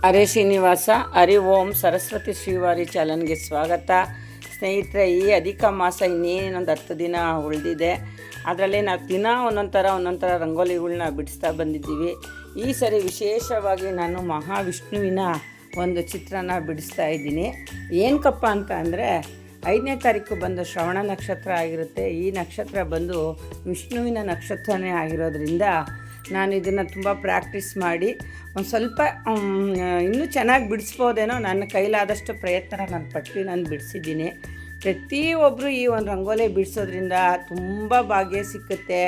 ಹರೇ ಶ್ರೀನಿವಾಸ ಹರಿ ಓಂ ಸರಸ್ವತಿ ಶ್ರೀವಾರಿ ಚಾನಲ್ಗೆ ಸ್ವಾಗತ. ಸ್ನೇಹಿತರೆ, ಈ ಅಧಿಕ ಮಾಸ ಇನ್ನೇನೊಂದು 10 ದಿನ ಉಳಿದಿದೆ. ಅದರಲ್ಲಿ ನಾವು ದಿನ ಒಂದೊಂಥರ ರಂಗೋಲಿಗಳನ್ನ ಬಿಡಿಸ್ತಾ ಬಂದಿದ್ದೀವಿ. ಈ ಸರಿ ವಿಶೇಷವಾಗಿ ನಾನು ಮಹಾವಿಷ್ಣುವಿನ ಒಂದು ಚಿತ್ರನ ಬಿಡಿಸ್ತಾ ಇದ್ದೀನಿ. ಏನಕ್ಕಪ್ಪ ಅಂತ ಅಂದರೆ 5ನೇ ತಾರೀಕು ಬಂದು ಶ್ರವಣ ನಕ್ಷತ್ರ ಆಗಿರುತ್ತೆ. ಈ ನಕ್ಷತ್ರ ಬಂದು ವಿಷ್ಣುವಿನ ನಕ್ಷತ್ರನೇ ಆಗಿರೋದ್ರಿಂದ ನಾನು ಇದನ್ನು ತುಂಬ ಪ್ರಾಕ್ಟೀಸ್ ಮಾಡಿ ಒಂದು ಸ್ವಲ್ಪ ಇನ್ನೂ ಚೆನ್ನಾಗಿ ಬಿಡಿಸ್ಬೋದೇನೋ, ನನ್ನ ಕೈಲಾದಷ್ಟು ಪ್ರಯತ್ನ ನಾನು ಪಟ್ಟು ನಾನು ಬಿಡಿಸಿದ್ದೀನಿ. ಪ್ರತಿಯೊಬ್ಬರು ಈ ಒಂದು ರಂಗೋಲಿ ಬಿಡಿಸೋದ್ರಿಂದ ತುಂಬ ಭಾಗ್ಯ ಸಿಕ್ಕುತ್ತೆ.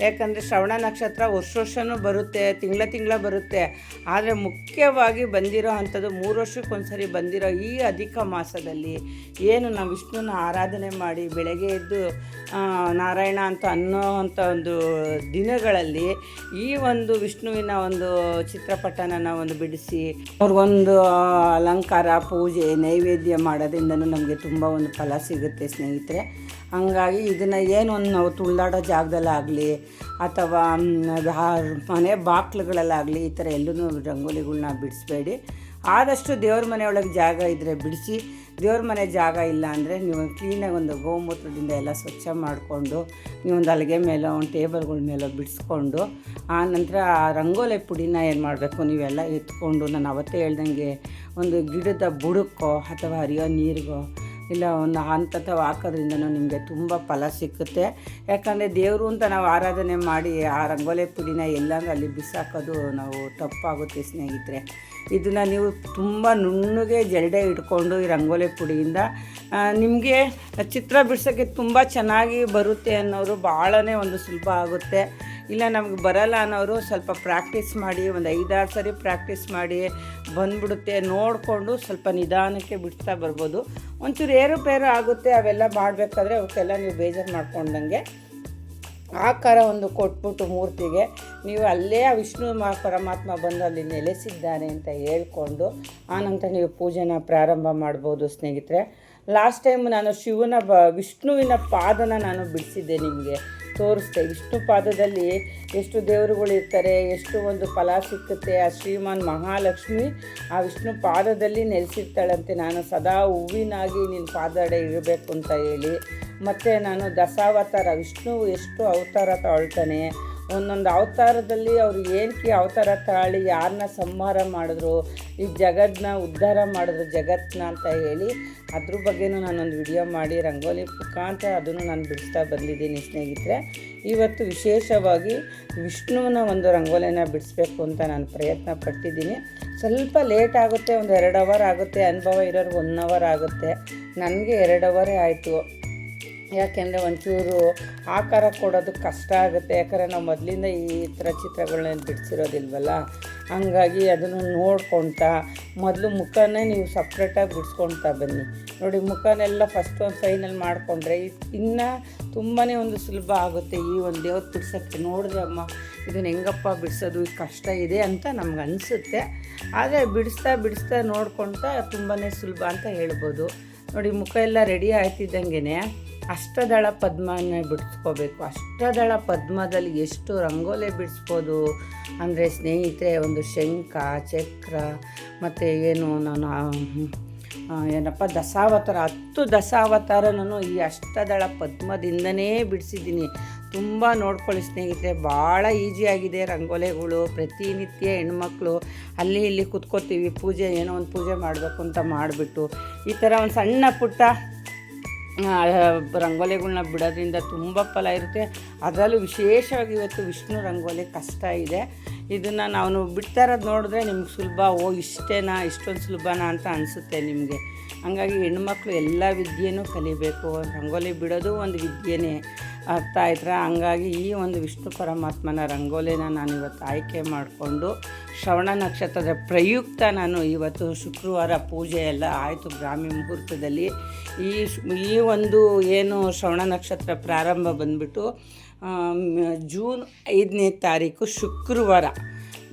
ಯಾಕಂದರೆ ಶ್ರವಣ ನಕ್ಷತ್ರ ವರ್ಷನೂ ಬರುತ್ತೆ, ತಿಂಗಳ ಬರುತ್ತೆ. ಆದರೆ ಮುಖ್ಯವಾಗಿ ಬಂದಿರೋ ಅಂಥದ್ದು 3 ವರ್ಷಕ್ಕೊಂದ್ಸರಿ ಬಂದಿರೋ ಈ ಅಧಿಕ ಮಾಸದಲ್ಲಿ ಏನು ನಾವು ವಿಷ್ಣುನ ಆರಾಧನೆ ಮಾಡಿ ಬೆಳಗ್ಗೆ ಎದ್ದು ನಾರಾಯಣ ಅಂತ ಅನ್ನೋವಂಥ ಒಂದು ದಿನಗಳಲ್ಲಿ ಈ ಒಂದು ವಿಷ್ಣುವಿನ ಒಂದು ಚಿತ್ರಪಟನ ಒಂದು ಬಿಡಿಸಿ ಅವ್ರಿಗೊಂದು ಅಲಂಕಾರ, ಪೂಜೆ, ನೈವೇದ್ಯ ಮಾಡೋದ್ರಿಂದನೂ ನಮಗೆ ತುಂಬ ಒಂದು ಫಲ ಸಿಗುತ್ತೆ ಸ್ನೇಹಿತರೆ. ಹಂಗಾಗಿ ಇದನ್ನು ಏನು ಒಂದು ನಾವು ತುಳಿದಾಡೋ ಜಾಗದಲ್ಲಾಗಲಿ ಅಥವಾ ಮನೆ ಬಾಕ್ಲುಗಳಲ್ಲಾಗಲಿ ಈ ಥರ ಎಲ್ಲೂ ರಂಗೋಲಿಗಳನ್ನ ಬಿಡಿಸ್ಬೇಡಿ. ಆದಷ್ಟು ದೇವ್ರ ಮನೆಯೊಳಗೆ ಜಾಗ ಇದ್ದರೆ ಬಿಡಿಸಿ. ದೇವ್ರ ಮನೆ ಜಾಗ ಇಲ್ಲ ಅಂದರೆ ನೀವು ಕ್ಲೀನಾಗಿ ಒಂದು ಗೋಮೂತ್ರದಿಂದ ಎಲ್ಲ ಸ್ವಚ್ಛ ಮಾಡಿಕೊಂಡು ನೀವೊಂದು ಹಲಗೆ ಮೇಲೋ ಒಂದು ಟೇಬಲ್ಗಳ ಮೇಲೋ ಬಿಡಿಸ್ಕೊಂಡು ಆನಂತರ ಆ ರಂಗೋಲಿ ಪುಡಿನ ಏನು ಮಾಡಬೇಕು, ನೀವೆಲ್ಲ ಎತ್ಕೊಂಡು ನಾನು ಅವತ್ತೇ ಹೇಳ್ದಂಗೆ ಒಂದು ಗಿಡದ ಬುಡಕ್ಕೋ ಅಥವಾ ಹರಿಯೋ ನೀರಿಗೋ ಇಲ್ಲ ಒಂದು ಹಂತವ ಹಾಕೋದ್ರಿಂದನೂ ನಿಮಗೆ ತುಂಬ ಫಲ ಸಿಕ್ಕುತ್ತೆ. ಯಾಕಂದರೆ ದೇವರು ಅಂತ ನಾವು ಆರಾಧನೆ ಮಾಡಿ ಆ ರಂಗೋಲಿ ಪುಡಿನ ಎಲ್ಲಂದ್ರೆ ಅಲ್ಲಿ ಬಿಸಾಕೋದು ನಾವು ತಪ್ಪಾಗುತ್ತೆ ಸ್ನೇಹಿತರೆ. ಇದನ್ನು ನೀವು ತುಂಬ ನುಣ್ಣಗೆ ಜರಡೆ ಇಟ್ಕೊಂಡು ಈ ರಂಗೋಲಿ ಪುಡಿಯಿಂದ ನಿಮಗೆ ಚಿತ್ರ ಬಿಡ್ಸೋಕ್ಕೆ ತುಂಬ ಚೆನ್ನಾಗಿ ಬರುತ್ತೆ ಅನ್ನೋರು ಭಾಳನೇ ಒಂದು ಸುಲಭ ಆಗುತ್ತೆ. ಇಲ್ಲ ನಮಗೆ ಬರಲ್ಲ ಅನ್ನೋರು ಸ್ವಲ್ಪ ಪ್ರಾಕ್ಟೀಸ್ ಮಾಡಿ, ಒಂದು 5-6 ಸರಿ ಪ್ರಾಕ್ಟೀಸ್ ಮಾಡಿ ಬಂದುಬಿಡುತ್ತೆ. ನೋಡಿಕೊಂಡು ಸ್ವಲ್ಪ ನಿಧಾನಕ್ಕೆ ಬಿಡ್ತಾ ಬರ್ಬೋದು. ಒಂಚೂರು ಏರುಪೇರು ಆಗುತ್ತೆ, ಅವೆಲ್ಲ ಮಾಡಬೇಕಾದ್ರೆ ಅವಕ್ಕೆಲ್ಲ ನೀವು ಬೇಜಾರು ಮಾಡ್ಕೊಂಡಂಗೆ ಆಕಾರ ಒಂದು ಕೊಟ್ಬಿಟ್ಟು ಮೂರ್ತಿಗೆ ನೀವು ಅಲ್ಲೇ ಆ ವಿಷ್ಣು ಪರಮಾತ್ಮ ಬಂದು ಅಲ್ಲಿ ನೆಲೆಸಿದ್ದಾನೆ ಅಂತ ಹೇಳ್ಕೊಂಡು ಆನಂತರ ನೀವು ಪೂಜೆನ ಪ್ರಾರಂಭ ಮಾಡ್ಬೋದು ಸ್ನೇಹಿತರೆ. ಲಾಸ್ಟ್ ಟೈಮ್ ನಾನು ವಿಷ್ಣುವಿನ ಪಾದನ ನಾನು ಬಿಡಿಸಿದ್ದೆ, ನಿಮಗೆ ತೋರಿಸ್ದೆ. ವಿಷ್ಣು ಪಾದದಲ್ಲಿ ಎಷ್ಟು ದೇವರುಗಳು ಇರ್ತಾರೆ, ಎಷ್ಟು ಒಂದು ಫಲ ಸಿಕ್ಕುತ್ತೆ. ಆ ಶ್ರೀಮಾನ್ ಮಹಾಲಕ್ಷ್ಮಿ ಆ ವಿಷ್ಣು ಪಾದದಲ್ಲಿ ನೆಲೆಸಿರ್ತಾಳಂತೆ. ನಾನು ಸದಾ ಹೂವಿನಾಗಿ ನಿನ್ನ ಪಾದಡೆ ಇರಬೇಕು ಅಂತ ಹೇಳಿ. ಮತ್ತು ನಾನು ದಶಾವತಾರ, ವಿಷ್ಣು ಎಷ್ಟು ಅವತಾರ ತಾಳ್ತಾನೆ, ಒಂದೊಂದು ಅವತಾರದಲ್ಲಿ ಅವರು ಏನಕ್ಕೆ ಅವತಾರ ತಾಳಿ ಯಾರನ್ನ ಸಂಹಾರ ಮಾಡಿದ್ರು, ಈ ಜಗತ್ತನ್ನ ಉದ್ಧಾರ ಮಾಡಿದ್ರು ಜಗತ್ತನ್ನ ಅಂತ ಹೇಳಿ ಅದ್ರ ಬಗ್ಗೆನೂ ನಾನೊಂದು ವಿಡಿಯೋ ಮಾಡಿ ರಂಗೋಲಿ ಮುಖಾಂತರ ಅದನ್ನು ನಾನು ಬಿಡಿಸ್ತಾ ಬಂದಿದ್ದೀನಿ ಸ್ನೇಹಿತರೆ. ಇವತ್ತು ವಿಶೇಷವಾಗಿ ವಿಷ್ಣುವಿನ ಒಂದು ರಂಗೋಲಿನ ಬಿಡಿಸ್ಬೇಕು ಅಂತ ನಾನು ಪ್ರಯತ್ನ ಪಟ್ಟಿದ್ದೀನಿ. ಸ್ವಲ್ಪ ಲೇಟ್ ಆಗುತ್ತೆ, ಒಂದು 2 ಅವರ್ ಆಗುತ್ತೆ. ಅನುಭವ ಇರೋರು 1 ಅವರ್ ಆಗುತ್ತೆ. ನನಗೆ 2 ಅವರೇ ಆಯಿತು. ಯಾಕೆಂದರೆ ಒಂಚೂರು ಆಕಾರ ಕೊಡೋದು ಕಷ್ಟ ಆಗುತ್ತೆ. ಯಾಕಂದರೆ ನಾವು ಮೊದಲಿಂದ ಈ ಥರ ಚಿತ್ರಗಳನ್ನ ಬಿಡಿಸಿರೋದಿಲ್ವಲ್ಲ. ಹಂಗಾಗಿ ಅದನ್ನು ನೋಡ್ಕೊಳ್ತಾ ಮೊದಲು ಮುಖನೇ ನೀವು ಸಪ್ರೇಟಾಗಿ ಬಿಡಿಸ್ಕೊಳ್ತಾ ಬನ್ನಿ. ನೋಡಿ, ಮುಖನೆಲ್ಲ ಫಸ್ಟ್ ಒಂದು ಫೈನಲ್ ಮಾಡಿಕೊಂಡ್ರೆ ಇನ್ನೂ ತುಂಬಾ ಒಂದು ಸುಲಭ ಆಗುತ್ತೆ. ಈ ಒಂದು ದೇವ್ರು ಬಿಡ್ಸೋಕ್ಕೆ ನೋಡಿದ್ರೆ ಅಮ್ಮ ಇದನ್ನು ಹೆಂಗಪ್ಪ ಬಿಡಿಸೋದು, ಕಷ್ಟ ಇದೆ ಅಂತ ನಮ್ಗೆ ಅನಿಸುತ್ತೆ. ಆದರೆ ಬಿಡಿಸ್ತಾ ನೋಡ್ಕೊಳ್ತಾ ತುಂಬಾ ಸುಲಭ ಅಂತ ಹೇಳ್ಬೋದು. ನೋಡಿ, ಮುಖ ಎಲ್ಲ ರೆಡಿ ಆಯ್ತಿದ್ದಂಗೆ ಅಷ್ಟದಳ ಪದ್ಮನ ಬಿಡಿಸ್ಕೋಬೇಕು. ಅಷ್ಟದಳ ಪದ್ಮದಲ್ಲಿ ಎಷ್ಟು ರಂಗೋಲಿ ಬಿಡಿಸ್ಬೋದು ಅಂದರೆ ಸ್ನೇಹಿತರೆ, ಒಂದು ಶಂಖ, ಚಕ್ರ ಮತ್ತು ಏನು ನಾನು ದಶಾವತಾರ 10 ದಶಾವತಾರ ನಾನು ಈ ಅಷ್ಟದಳ ಪದ್ಮದಿಂದನೇ ಬಿಡಿಸಿದ್ದೀನಿ. ತುಂಬ ನೋಡ್ಕೊಳ್ಳಿ ಸ್ನೇಹಿತರೆ, ಭಾಳ ಈಸಿಯಾಗಿದೆ ರಂಗೋಲಿಗಳು. ಪ್ರತಿನಿತ್ಯ ಹೆಣ್ಮಕ್ಳು ಅಲ್ಲಿ ಇಲ್ಲಿ ಕೂತ್ಕೋತೀವಿ, ಏನೋ ಒಂದು ಪೂಜೆ ಮಾಡಬೇಕು ಅಂತ ಮಾಡಿಬಿಟ್ಟು ಈ ಥರ ಒಂದು ಸಣ್ಣ ಪುಟ್ಟ ರಂಗೋಲಿಗಳನ್ನ ಬಿಡೋದ್ರಿಂದ ತುಂಬ ಫಲ ಇರುತ್ತೆ. ಅದರಲ್ಲೂ ವಿಶೇಷವಾಗಿ ಇವತ್ತು ವಿಷ್ಣು ರಂಗೋಲಿ ಕಷ್ಟ ಇದೆ. ಇದನ್ನು ನಾವು ಬಿಡ್ತಾ ಇರೋದು ನೋಡಿದ್ರೆ ನಿಮ್ಗೆ ಸುಲಭ, ಇಷ್ಟೇನಾ, ಇಷ್ಟೊಂದು ಸುಲಭನಾ ಅಂತ ಅನಿಸುತ್ತೆ ನಿಮಗೆ. ಹಂಗಾಗಿ ಹೆಣ್ಮಕ್ಳು ಎಲ್ಲ ವಿದ್ಯೆನೂ ಕಲಿಬೇಕು. ರಂಗೋಲಿ ಬಿಡೋದು ಒಂದು ವಿದ್ಯೆನೇ, ಅರ್ಥ ಆಯ್ತಾ? ಹಂಗಾಗಿ ಈ ಒಂದು ವಿಷ್ಣು ಪರಮಾತ್ಮನ ರಂಗೋಲಿನ ನಾನು ಇವತ್ತು ಆಯ್ಕೆ ಮಾಡಿಕೊಂಡು ಶ್ರವಣ ನಕ್ಷತ್ರದ ಪ್ರಯುಕ್ತ ನಾನು ಇವತ್ತು ಶುಕ್ರವಾರ ಪೂಜೆ ಎಲ್ಲ ಆಯಿತು ಬ್ರಾಹ್ಮಿ ಮುಹೂರ್ತದಲ್ಲಿ. ಈ ಒಂದು ಏನು ಶ್ರವಣ ನಕ್ಷತ್ರ ಪ್ರಾರಂಭ ಬಂದುಬಿಟ್ಟು ಜೂನ್ 5ನೇ ತಾರೀಕು ಶುಕ್ರವಾರ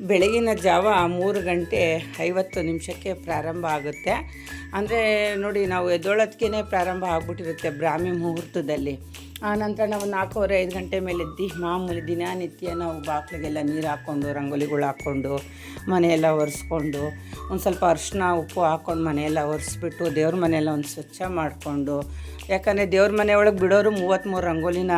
ಬೆಳಗಿನ ಜಾವ 3:50 ಪ್ರಾರಂಭ ಆಗುತ್ತೆ. ಅಂದರೆ ನೋಡಿ, ನಾವು ಎದ್ದೊಳೋದಕ್ಕೇ ಪ್ರಾರಂಭ ಆಗಿಬಿಟ್ಟಿರುತ್ತೆ ಬ್ರಾಹ್ಮಿ ಮುಹೂರ್ತದಲ್ಲಿ. ಆನಂತರ ನಾವು 4:30-5 ಗಂಟೆ ಮೇಲೆ ಎದ್ದು ಮಾಮೂಲಿ ದಿನನಿತ್ಯ ನಾವು ಬಾಗಿಲಿಗೆಲ್ಲ ನೀರು ಹಾಕ್ಕೊಂಡು ರಂಗೋಲಿಗಳು ಹಾಕ್ಕೊಂಡು ಮನೆಯೆಲ್ಲ ಒರೆಸ್ಕೊಂಡು ಒಂದು ಸ್ವಲ್ಪ ಅರಿಶಿನ ಉಪ್ಪು ಹಾಕ್ಕೊಂಡು ಮನೆಯೆಲ್ಲ ಒರೆಸ್ಬಿಟ್ಟು ದೇವ್ರ ಮನೆಯೆಲ್ಲ ಒಂದು ಸ್ವಚ್ಛ ಮಾಡಿಕೊಂಡು, ಯಾಕಂದರೆ ದೇವ್ರ ಮನೆ ಒಳಗೆ ಬಿಡೋರು 33 ರಂಗೋಲಿನ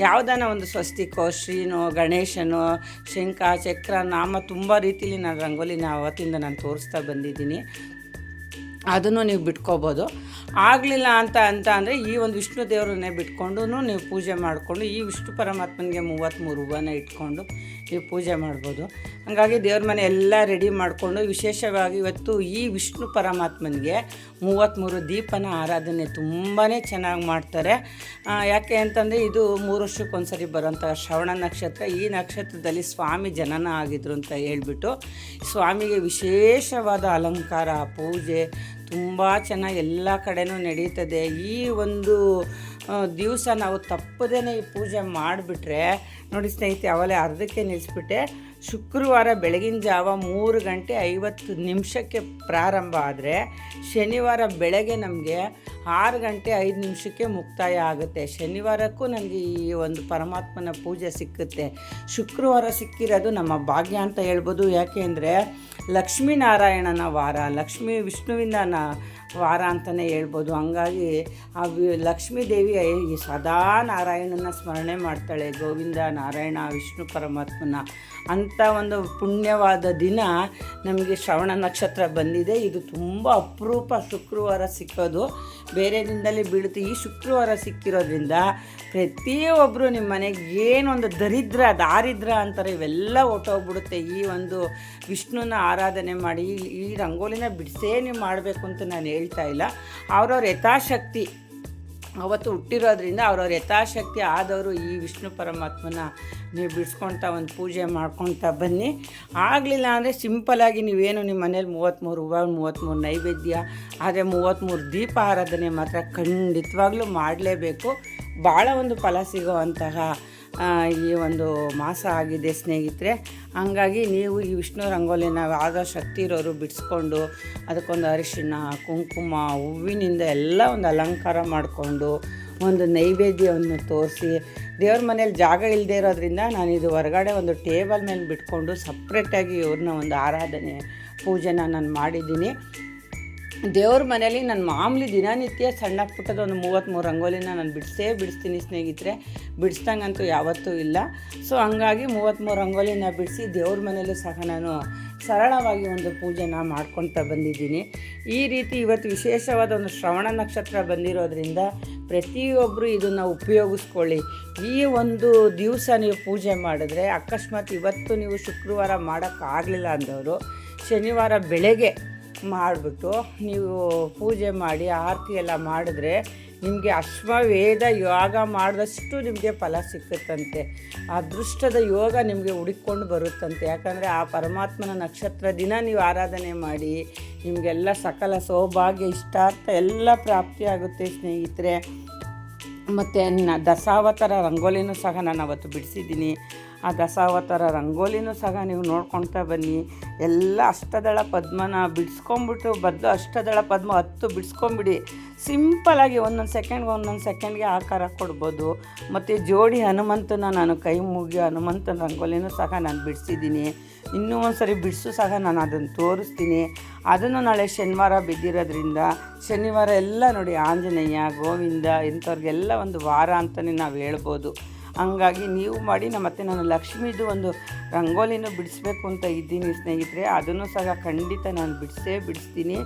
ಯಾವುದಾನ ಒಂದು ಸ್ವಸ್ತಿಕೋ ಶ್ರೀನೋ ಗಣೇಶನೋ ಶಂಖ ಚಕ್ರ ನಾಮ ತುಂಬ ರೀತಿಲಿ ನಾನು ರಂಗೋಲಿನ ಅವತ್ತಿಂದ ನಾನು ತೋರಿಸ್ತಾ ಬಂದಿದ್ದೀನಿ. ಅದನ್ನು ನೀವು ಬಿಟ್ಕೋಬೋದು. ಆಗಲಿಲ್ಲ ಅಂತ ಅಂದರೆ ಈ ಒಂದು ವಿಷ್ಣು ದೇವರನ್ನೇ ಬಿಟ್ಕೊಂಡು ನೀವು ಪೂಜೆ ಮಾಡಿಕೊಂಡು ಈ ವಿಷ್ಣು ಪರಮಾತ್ಮನಿಗೆ 33 ಹೂವನ್ನ ಇಟ್ಕೊಂಡು ನೀವು ಪೂಜೆ ಮಾಡ್ಬೋದು. ಹಾಗಾಗಿ ದೇವ್ರ ಮನೆ ಎಲ್ಲ ರೆಡಿ ಮಾಡಿಕೊಂಡು ವಿಶೇಷವಾಗಿ ಇವತ್ತು ಈ ವಿಷ್ಣು ಪರಮಾತ್ಮನಿಗೆ 33 ದೀಪನ ಆರಾಧನೆ ತುಂಬಾ ಚೆನ್ನಾಗಿ ಮಾಡ್ತಾರೆ. ಯಾಕೆ ಅಂತಂದರೆ ಇದು 3 ವರ್ಷಕ್ಕೊಂದ್ಸರಿ ಬರೋಂಥ ಶ್ರವಣ ನಕ್ಷತ್ರ. ಈ ನಕ್ಷತ್ರದಲ್ಲಿ ಸ್ವಾಮಿ ಜನನ ಆಗಿದ್ರು ಅಂತ ಹೇಳ್ಬಿಟ್ಟು ಸ್ವಾಮಿಗೆ ವಿಶೇಷವಾದ ಅಲಂಕಾರ ಪೂಜೆ ತುಂಬ ಚೆನ್ನಾಗಿ ಎಲ್ಲ ಕಡೆನೂ ನಡೀತದೆ. ಈ ಒಂದು ದಿವಸ ನಾವು ತಪ್ಪದೇ ಈ ಪೂಜೆ ಮಾಡಿಬಿಟ್ರೆ ನೋಡಿ ಸ್ನೇಹಿತರೆ, ಅವಲೇ ಅರ್ಧಕ್ಕೆ ನಿಲ್ಲಿಸ್ಬಿಟ್ಟೆ. ಶುಕ್ರವಾರ ಬೆಳಗಿನ ಜಾವ 3:50 ಪ್ರಾರಂಭ ಆದರೆ ಶನಿವಾರ ಬೆಳಗ್ಗೆ ನಮಗೆ 6:05 ಮುಕ್ತಾಯ ಆಗುತ್ತೆ. ಶನಿವಾರಕ್ಕೂ ನನಗೆ ಈ ಒಂದು ಪರಮಾತ್ಮನ ಪೂಜೆ ಸಿಕ್ಕುತ್ತೆ. ಶುಕ್ರವಾರ ಸಿಕ್ಕಿರೋದು ನಮ್ಮ ಭಾಗ್ಯ ಅಂತ ಹೇಳ್ಬೋದು. ಯಾಕೆ ಅಂದರೆ ಲಕ್ಷ್ಮೀನಾರಾಯಣನ ವಾರ, ಲಕ್ಷ್ಮೀ ವಿಷ್ಣುವಿನ ವಾರ ಅಂತಲೇ ಹೇಳ್ಬೋದು. ಹಂಗಾಗಿ ಆ ಲಕ್ಷ್ಮೀ ದೇವಿ ಸದಾ ನಾರಾಯಣನ ಸ್ಮರಣೆ ಮಾಡ್ತಾಳೆ, ಗೋವಿಂದ ನಾರಾಯಣ ವಿಷ್ಣು ಪರಮಾತ್ಮನ. ಅಂಥ ಒಂದು ಪುಣ್ಯವಾದ ದಿನ ನಮಗೆ ಶ್ರವಣ ನಕ್ಷತ್ರ ಬಂದಿದೆ. ಇದು ತುಂಬ ಅಪರೂಪ ಶುಕ್ರವಾರ ಸಿಕ್ಕೋದು, ಬೇರೆ ದಿನದಲ್ಲಿ ಬೀಳುತ್ತೆ. ಈ ಶುಕ್ರವಾರ ಸಿಕ್ಕಿರೋದ್ರಿಂದ ಪ್ರತಿಯೊಬ್ಬರು ನಿಮ್ಮ ಮನೆಗೆ ಏನೊಂದು ದಾರಿದ್ರ ಅಂತಾರೆ ಇವೆಲ್ಲ ಹೊಟ್ಟೋಗ್ಬಿಡುತ್ತೆ. ಈ ಒಂದು ವಿಷ್ಣುನ ಆರಾಧನೆ ಮಾಡಿ ಈ ರಂಗೋಲಿನ ಬಿಡಿಸೇ ನೀವು ಮಾಡಬೇಕು ಅಂತ ನಾನು ಹೇಳ್ತಾ ಇಲ್ಲ. ಅವ್ರವ್ರ ಯಥಾಶಕ್ತಿ ಅವತ್ತು ಹುಟ್ಟಿರೋದ್ರಿಂದ ಅವ್ರವ್ರ ಯಥಾಶಕ್ತಿ ಆದವರು ಈ ವಿಷ್ಣು ಪರಮಾತ್ಮನ ನೀವು ಬಿಡಿಸ್ಕೊಳ್ತಾ ಒಂದು ಪೂಜೆ ಮಾಡ್ಕೊಳ್ತಾ ಬನ್ನಿ. ಆಗಲಿಲ್ಲ ಅಂದರೆ ಸಿಂಪಲಾಗಿ ನೀವೇನು ನಿಮ್ಮ ಮನೇಲಿ 33 ಹೂವು 33 ನೈವೇದ್ಯ, ಆದರೆ 33 ದೀಪ ಆರಾಧನೆ ಮಾತ್ರ ಖಂಡಿತವಾಗ್ಲೂ ಮಾಡಲೇಬೇಕು. ಭಾಳ ಒಂದು ಫಲ ಸಿಗೋವಂತಹ ಈ ಒಂದು ಮಾಸ ಆಗಿದೆ ಸ್ನೇಹಿತರೆ. ಹಂಗಾಗಿ ನೀವು ಈ ವಿಷ್ಣು ರಂಗೋಲಿನ ಆದ ಶಕ್ತಿ ಇರೋರು ಬಿಡಿಸ್ಕೊಂಡು ಅದಕ್ಕೊಂದು ಅರಿಶಿನ ಕುಂಕುಮ ಹೂವಿನಿಂದ ಎಲ್ಲ ಒಂದು ಅಲಂಕಾರ ಮಾಡಿಕೊಂಡು ಒಂದು ನೈವೇದ್ಯವನ್ನು ತೋರಿಸಿ, ದೇವ್ರ ಮನೇಲಿ ಜಾಗ ಇಲ್ಲದೆ ಇರೋದ್ರಿಂದ ನಾನಿದು ಹೊರಗಡೆ ಒಂದು ಟೇಬಲ್ ಮೇಲೆ ಬಿಟ್ಕೊಂಡು ಸಪ್ರೇಟಾಗಿ ಇವ್ರನ್ನ ಒಂದು ಆರಾಧನೆ ಪೂಜೆನ ನಾನು ಮಾಡಿದ್ದೀನಿ. ದೇವ್ರ ಮನೇಲಿ ನಾನು ಮಾಮೂಲಿ ದಿನನಿತ್ಯ ಸಣ್ಣ ಪುಟ್ಟದ ಒಂದು 33 ರಂಗೋಲಿನ ನಾನು ಬಿಡಿಸ್ತೀನಿ ಸ್ನೇಹಿತರೆ, ಬಿಡಿಸ್ದಂಗಂತೂ ಯಾವತ್ತೂ ಇಲ್ಲ. ಸೊ ಹಂಗಾಗಿ 33 ರಂಗೋಲಿನ ಬಿಡಿಸಿ ದೇವ್ರ ಮನೇಲೂ ಸಹ ನಾನು ಸರಳವಾಗಿ ಒಂದು ಪೂಜೆನ ಮಾಡ್ಕೊಳ್ತಾ ಬಂದಿದ್ದೀನಿ. ಈ ರೀತಿ ಇವತ್ತು ವಿಶೇಷವಾದ ಒಂದು ಶ್ರವಣ ನಕ್ಷತ್ರ ಬಂದಿರೋದ್ರಿಂದ ಪ್ರತಿಯೊಬ್ಬರು ಇದನ್ನು ಉಪಯೋಗಿಸ್ಕೊಳ್ಳಿ. ಈ ಒಂದು ದಿವಸ ನೀವು ಪೂಜೆ ಮಾಡಿದ್ರೆ, ಅಕಸ್ಮಾತ್ ಇವತ್ತು ನೀವು ಶುಕ್ರವಾರ ಮಾಡೋಕ್ಕಾಗಲಿಲ್ಲ ಅಂದವರು ಶನಿವಾರ ಬೆಳಗ್ಗೆ ಮಾಡಿಬಿಟ್ಟು ನೀವು ಪೂಜೆ ಮಾಡಿ ಆರತಿ ಎಲ್ಲ ಮಾಡಿದ್ರೆ ನಿಮಗೆ ಅಶ್ವವೇಧ ಯೋಗ ಮಾಡಿದಷ್ಟು ನಿಮಗೆ ಫಲ ಸಿಕ್ಕುತ್ತಂತೆ. ಅದೃಷ್ಟದ ಯೋಗ ನಿಮಗೆ ಹುಡುಕೊಂಡು ಬರುತ್ತಂತೆ. ಯಾಕಂದರೆ ಆ ಪರಮಾತ್ಮನ ನಕ್ಷತ್ರ ದಿನ ನೀವು ಆರಾಧನೆ ಮಾಡಿ ನಿಮಗೆಲ್ಲ ಸಕಲ ಸೌಭಾಗ್ಯ ಇಷ್ಟಾರ್ಥ ಎಲ್ಲ ಪ್ರಾಪ್ತಿಯಾಗುತ್ತೆ ಸ್ನೇಹಿತರೆ. ಮತ್ತು ದಶಾವತಾರ ರಂಗೋಲಿನೂ ಸಹ ನಾನು ಅವತ್ತು ಬಿಡಿಸಿದ್ದೀನಿ. ಆ ದಶಾವತಾರ ರಂಗೋಲಿನೂ ಸಹ ನೀವು ನೋಡ್ಕೊಳ್ತಾ ಬನ್ನಿ. ಎಲ್ಲ ಅಷ್ಟದಳ ಪದ್ಮನ ಬಿಡಿಸ್ಕೊಂಬಿಟ್ಟು ಅಷ್ಟದಳ ಪದ್ಮ 10 ಬಿಡಿಸ್ಕೊಂಬಿಡಿ. ಸಿಂಪಲಾಗಿ ಒಂದೊಂದು ಸೆಕೆಂಡ್ಗೆ ಆಕಾರ ಕೊಡ್ಬೋದು. ಮತ್ತು ಜೋಡಿ ಹನುಮಂತನ ನಾನು ಕೈ ಮುಗಿಯೋ ಹನುಮಂತನ ರಂಗೋಲಿನೂ ಸಹ ನಾನು ಬಿಡಿಸಿದ್ದೀನಿ. ಇನ್ನೂ ಒಂದು ಸರಿ ಬಿಡಿಸು ಸಹ ನಾನು ಅದನ್ನು ತೋರಿಸ್ತೀನಿ. ಅದನ್ನು ನಾಳೆ ಶನಿವಾರ ಬಿದ್ದಿರೋದ್ರಿಂದ ಶನಿವಾರ ಎಲ್ಲ ನೋಡಿ ಆಂಜನೇಯ ಗೋವಿಂದ ಇಂಥವ್ರಿಗೆಲ್ಲ ಒಂದು ವಾರ ಅಂತಲೇ ನಾವು ಹೇಳ್ಬೋದು. ಹಂಗಾಗಿ ನೀವು ಮಾಡಿ. ಮತ್ತು ನಾನು ಲಕ್ಷ್ಮೀದು ಒಂದು ರಂಗೋಲಿನೂ ಬಿಡಿಸ್ಬೇಕು ಅಂತ ಇದ್ದೀನಿ ಸ್ನೇಹಿತರೆ. ಅದನ್ನು ಸಹ ಖಂಡಿತ ನಾನು ಬಿಡಿಸ್ತೀನಿ.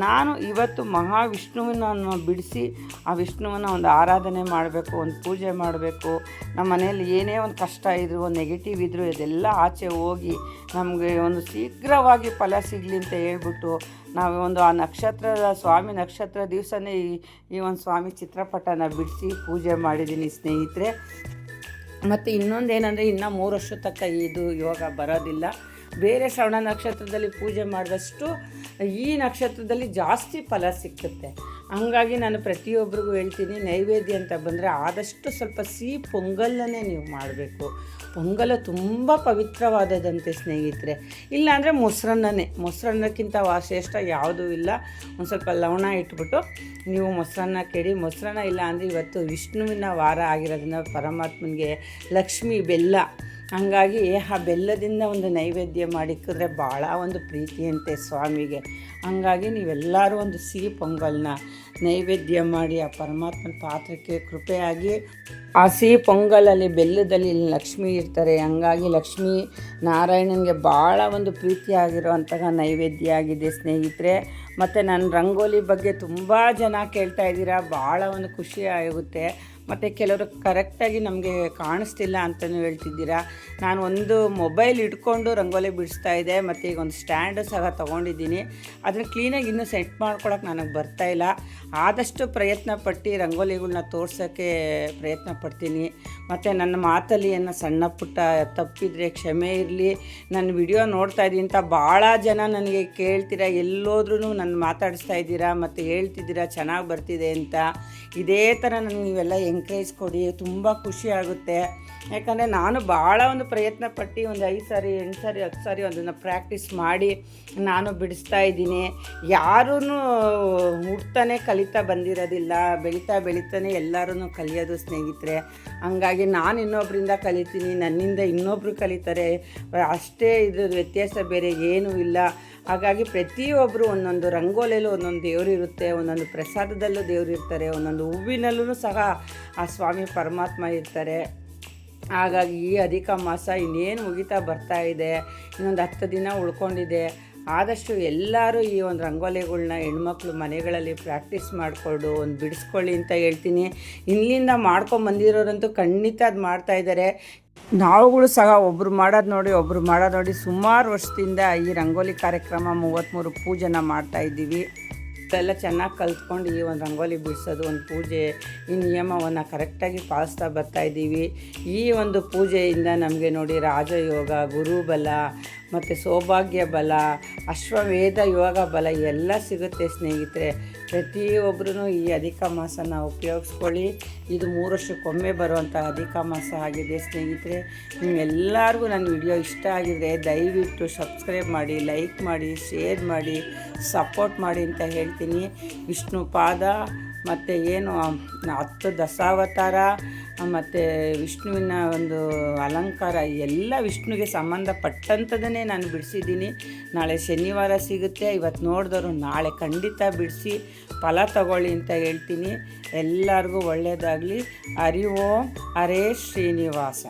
ನಾನು ಇವತ್ತು ಮಹಾವಿಷ್ಣುವಿನ ಬಿಡಿಸಿ ಆ ವಿಷ್ಣುವನ್ನ ಒಂದು ಆರಾಧನೆ ಮಾಡಬೇಕು, ಒಂದು ಪೂಜೆ ಮಾಡಬೇಕು. ನಮ್ಮ ಮನೆಯಲ್ಲಿ ಏನೇ ಒಂದು ಕಷ್ಟ ಇದ್ದರೂ ಒಂದು ನೆಗೆಟಿವ್ ಇದ್ದರೂ ಇದೆಲ್ಲ ಆಚೆ ಹೋಗಿ ನಮಗೆ ಒಂದು ಶೀಘ್ರವಾಗಿ ಫಲ ಸಿಗಲಿ ಅಂತ ಹೇಳ್ಬಿಟ್ಟು ನಾವು ಒಂದು ಆ ಸ್ವಾಮಿ ನಕ್ಷತ್ರ ದಿವಸನೇ ಈ ಒಂದು ಸ್ವಾಮಿ ಚಿತ್ರಪಟನ ಬಿಡಿಸಿ ಪೂಜೆ ಮಾಡಿದ್ದೀನಿ ಸ್ನೇಹಿತರೆ. ಮತ್ತು ಇನ್ನೊಂದೇನೆಂದರೆ ಇನ್ನು 3 ವರ್ಷದ ತನಕ ಇದು ಯೋಗ ಬರೋದಿಲ್ಲ. ಬೇರೆ ಶ್ರವಣ ನಕ್ಷತ್ರದಲ್ಲಿ ಪೂಜೆ ಮಾಡಿದಷ್ಟು ಈ ನಕ್ಷತ್ರದಲ್ಲಿ ಜಾಸ್ತಿ ಫಲ ಸಿಕ್ಕುತ್ತೆ. ಹಂಗಾಗಿ ನಾನು ಪ್ರತಿಯೊಬ್ಬರಿಗೂ ಹೇಳ್ತೀನಿ, ನೈವೇದ್ಯ ಅಂತ ಬಂದರೆ ಆದಷ್ಟು ಸ್ವಲ್ಪ ಸಿಹಿ ಪೊಂಗಲ್ಲನ್ನೇ ನೀವು ಮಾಡಬೇಕು. ಪೊಂಗಲು ತುಂಬ ಪವಿತ್ರವಾದದಂತೆ ಸ್ನೇಹಿತರೆ. ಇಲ್ಲಾಂದರೆ ಮೊಸರನ್ನಕ್ಕಿಂತ ಶ್ರೇಷ್ಠ ಯಾವುದೂ ಇಲ್ಲ. ಒಂದು ಸ್ವಲ್ಪ ಲವಣ ಇಟ್ಬಿಟ್ಟು ನೀವು ಮೊಸರನ್ನ ಕೆಡಿ. ಮೊಸರನ್ನ ಇಲ್ಲ ಅಂದರೆ ಇವತ್ತು ವಿಷ್ಣುವಿನ ವಾರ ಆಗಿರೋದ್ರಿಂದ ಪರಮಾತ್ಮನಿಗೆ ಲಕ್ಷ್ಮಿ ಬೆಲ್ಲ, ಹಾಗಾಗಿ ಆ ಬೆಲ್ಲದಿಂದ ಒಂದು ನೈವೇದ್ಯ ಮಾಡಿಕ್ಕಿದ್ರೆ ಭಾಳ ಒಂದು ಪ್ರೀತಿಯಂತೆ ಸ್ವಾಮಿಗೆ. ಹಾಗಾಗಿ ನೀವೆಲ್ಲರೂ ಒಂದು ಸಿಹಿ ಪೊಂಗಲ್ನ ನೈವೇದ್ಯ ಮಾಡಿ ಆ ಪರಮಾತ್ಮನ ಪಾತ್ರಕ್ಕೆ ಕೃಪೆಯಾಗಿ. ಆ ಸಿಹಿ ಪೊಂಗಲಲ್ಲಿ ಬೆಲ್ಲದಲ್ಲಿ ಲಕ್ಷ್ಮಿ ಇರ್ತಾರೆ. ಹಂಗಾಗಿ ಲಕ್ಷ್ಮೀ ನಾರಾಯಣನಿಗೆ ಭಾಳ ಒಂದು ಪ್ರೀತಿಯಾಗಿರುವಂತಹ ನೈವೇದ್ಯ ಆಗಿದೆ ಸ್ನೇಹಿತರೆ. ಮತ್ತು ನನ್ನ ರಂಗೋಲಿ ಬಗ್ಗೆ ತುಂಬ ಜನ ಕೇಳ್ತಾ ಇದ್ದೀರಾ, ಭಾಳ ಒಂದು ಖುಷಿ ಆಗುತ್ತೆ. ಮತ್ತು ಕೆಲವರು ಕರೆಕ್ಟಾಗಿ ನಮಗೆ ಕಾಣಿಸ್ತಿಲ್ಲ ಅಂತಲೂ ಹೇಳ್ತಿದ್ದೀರಾ. ನಾನು ಒಂದು ಮೊಬೈಲ್ ಇಟ್ಕೊಂಡು ರಂಗೋಲಿ ಬಿಡಿಸ್ತಾ ಇದ್ದೆ, ಮತ್ತು ಈಗ ಒಂದು ಸ್ಟ್ಯಾಂಡು ಸಹ ತೊಗೊಂಡಿದ್ದೀನಿ. ಅದನ್ನು ಕ್ಲೀನಾಗಿ ಇನ್ನೂ ಸೆಟ್ ಮಾಡ್ಕೊಳಕ್ಕೆ ನನಗೆ ಬರ್ತಾಯಿಲ್ಲ. ಆದಷ್ಟು ಪ್ರಯತ್ನ ಪಟ್ಟು ರಂಗೋಲಿಗಳನ್ನ ತೋರ್ಸೋಕ್ಕೆ ಪ್ರಯತ್ನ ಪಡ್ತೀನಿ. ಮತ್ತು ನನ್ನ ಮಾತಲ್ಲಿ ಏನೋ ಸಣ್ಣ ಪುಟ್ಟ ತಪ್ಪಿದರೆ ಕ್ಷಮೆ ಇರಲಿ. ನನ್ನ ವಿಡಿಯೋ ನೋಡ್ತಾ ಇದ್ದೀನಿ ಅಂತ ಭಾಳ ಜನ ನನಗೆ ಕೇಳ್ತೀರಾ, ಎಲ್ಲೋದ್ರೂ ನನ್ನ ಮಾತಾಡಿಸ್ತಾ ಇದ್ದೀರಾ ಮತ್ತು ಹೇಳ್ತಿದ್ದೀರಾ ಚೆನ್ನಾಗಿ ಬರ್ತಿದೆ ಅಂತ. ಇದೇ ಥರ ನನಗೆ ನೀವೆಲ್ಲ ಎಂಕರೇಜ್ ಕೊಡಿ, ತುಂಬ ಖುಷಿ ಆಗುತ್ತೆ. ಯಾಕಂದರೆ ನಾನು ಭಾಳ ಒಂದು ಪ್ರಯತ್ನ ಪಟ್ಟು ಒಂದು 5 ಸಾರಿ 8 ಸಾರಿ 10 ಸಾರಿ ಅದನ್ನು ಪ್ರಾಕ್ಟೀಸ್ ಮಾಡಿ ನಾನು ಬಿಡಿಸ್ತಾ ಇದ್ದೀನಿ. ಯಾರೂ ಹುಡ್ತಾನೆ ಕಲಿತಾ ಬಂದಿರೋದಿಲ್ಲ, ಬೆಳೀತಾನೆ ಎಲ್ಲರೂ ಕಲಿಯೋದು ಸ್ನೇಹಿತರೆ. ಹಂಗಾಗಿ ನಾನು ಇನ್ನೊಬ್ಬರಿಂದ ಕಲಿತೀನಿ, ನನ್ನಿಂದ ಇನ್ನೊಬ್ಬರು ಕಲಿತಾರೆ, ಅಷ್ಟೇ. ಇದ್ರ ವ್ಯತ್ಯಾಸ ಬೇರೆ ಏನೂ ಇಲ್ಲ. ಹಾಗಾಗಿ ಪ್ರತಿಯೊಬ್ಬರು ಒಂದೊಂದು ರಂಗೋಲಿಯಲ್ಲೂ ಒಂದೊಂದು ದೇವರಿರುತ್ತೆ, ಒಂದೊಂದು ಪ್ರಸಾದದಲ್ಲೂ ದೇವರಿರ್ತಾರೆ, ಒಂದೊಂದು ಹೂವಿನಲ್ಲೂ ಸಹ ಆ ಸ್ವಾಮಿ ಪರಮಾತ್ಮ ಇರ್ತಾರೆ. ಹಾಗಾಗಿ ಈ ಅಧಿಕ ಮಾಸ ಇನ್ನೇನು ಮುಗಿತಾ ಬರ್ತಾ ಇದೆ, ಇನ್ನೊಂದು 10 ದಿನ ಉಳ್ಕೊಂಡಿದೆ. ಆದಷ್ಟು ಎಲ್ಲರೂ ಈ ಒಂದು ರಂಗೋಲಿಗಳ್ನ ಹೆಣ್ಮಕ್ಳು ಮನೆಗಳಲ್ಲಿ ಪ್ರಾಕ್ಟೀಸ್ ಮಾಡಿಕೊಂಡು ಒಂದು ಬಿಡಿಸ್ಕೊಳ್ಳಿ ಅಂತ ಹೇಳ್ತೀನಿ. ಇಲ್ಲಿಂದ ಮಾಡ್ಕೊಂಬಂದಿರೋರಂತೂ ಖಂಡಿತ ಅದು ಮಾಡ್ತಾಯಿದ್ದಾರೆ. ನಾವುಗಳು ಸಹ ಒಬ್ಬರು ಮಾಡೋದು ನೋಡಿ ಸುಮಾರು ವರ್ಷದಿಂದ ಈ ರಂಗೋಲಿ ಕಾರ್ಯಕ್ರಮ 33 ಪೂಜೆನ ಮಾಡ್ತಾಯಿದ್ದೀವಿ. ಎಲ್ಲ ಚೆನ್ನಾಗಿ ಕಲ್ತ್ಕೊಂಡು ಈ ಒಂದು ರಂಗೋಲಿ ಬಿಡಿಸೋದು, ಒಂದು ಪೂಜೆ ಈ ನಿಯಮವನ್ನು ಕರೆಕ್ಟಾಗಿ ಪಾಲಿಸ್ತಾ ಬರ್ತಾಯಿದ್ದೀವಿ. ಈ ಒಂದು ಪೂಜೆಯಿಂದ ನಮಗೆ ನೋಡಿ ರಾಜಯೋಗ, ಗುರುಬಲ ಮತ್ತು ಸೌಭಾಗ್ಯ ಬಲ, ಅಶ್ವವೇಧ ಯೋಗ ಬಲ ಎಲ್ಲ ಸಿಗುತ್ತೆ ಸ್ನೇಹಿತರೆ. ಪ್ರತಿಯೊಬ್ಬರೂ ಈ ಅಧಿಕ ಮಾಸನ ಉಪಯೋಗಿಸ್ಕೊಳ್ಳಿ. ಇದು 3 ವರ್ಷಕ್ಕೊಮ್ಮೆ ಬರುವಂಥ ಅಧಿಕ ಮಾಸ ಆಗಿದೆ ಸ್ನೇಹಿತರೆ. ನಿಮ್ಮೆಲ್ಲರಿಗೂ ನನ್ನ ವಿಡಿಯೋ ಇಷ್ಟ ಆಗಿದರೆ ದಯವಿಟ್ಟು ಸಬ್ಸ್ಕ್ರೈಬ್ ಮಾಡಿ, ಲೈಕ್ ಮಾಡಿ, ಶೇರ್ ಮಾಡಿ, ಸಪೋರ್ಟ್ ಮಾಡಿ ಅಂತ ಹೇಳ್ತೀನಿ. ವಿಷ್ಣು ಪಾದ ಮತ್ತು ಏನು 10 ದಶಾವತಾರ ಮತ್ತು ವಿಷ್ಣುವಿನ ಒಂದು ಅಲಂಕಾರ ಎಲ್ಲ ವಿಷ್ಣುವಿಗೆ ಸಂಬಂಧಪಟ್ಟಂಥದ್ದನ್ನೇ ನಾನು ಬಿಡಿಸಿದ್ದೀನಿ. ನಾಳೆ ಶನಿವಾರ ಸಿಗುತ್ತೆ. ಇವತ್ತು ನೋಡಿದವರು ನಾಳೆ ಖಂಡಿತ ಬಿಡಿಸಿ ಫಲ ತಗೊಳ್ಳಿ ಅಂತ ಹೇಳ್ತೀನಿ. ಎಲ್ಲರಿಗೂ ಒಳ್ಳೆಯದಾಗಲಿ. ಹರಿ ಓಂ. ಹರೇ ಶ್ರೀನಿವಾಸ.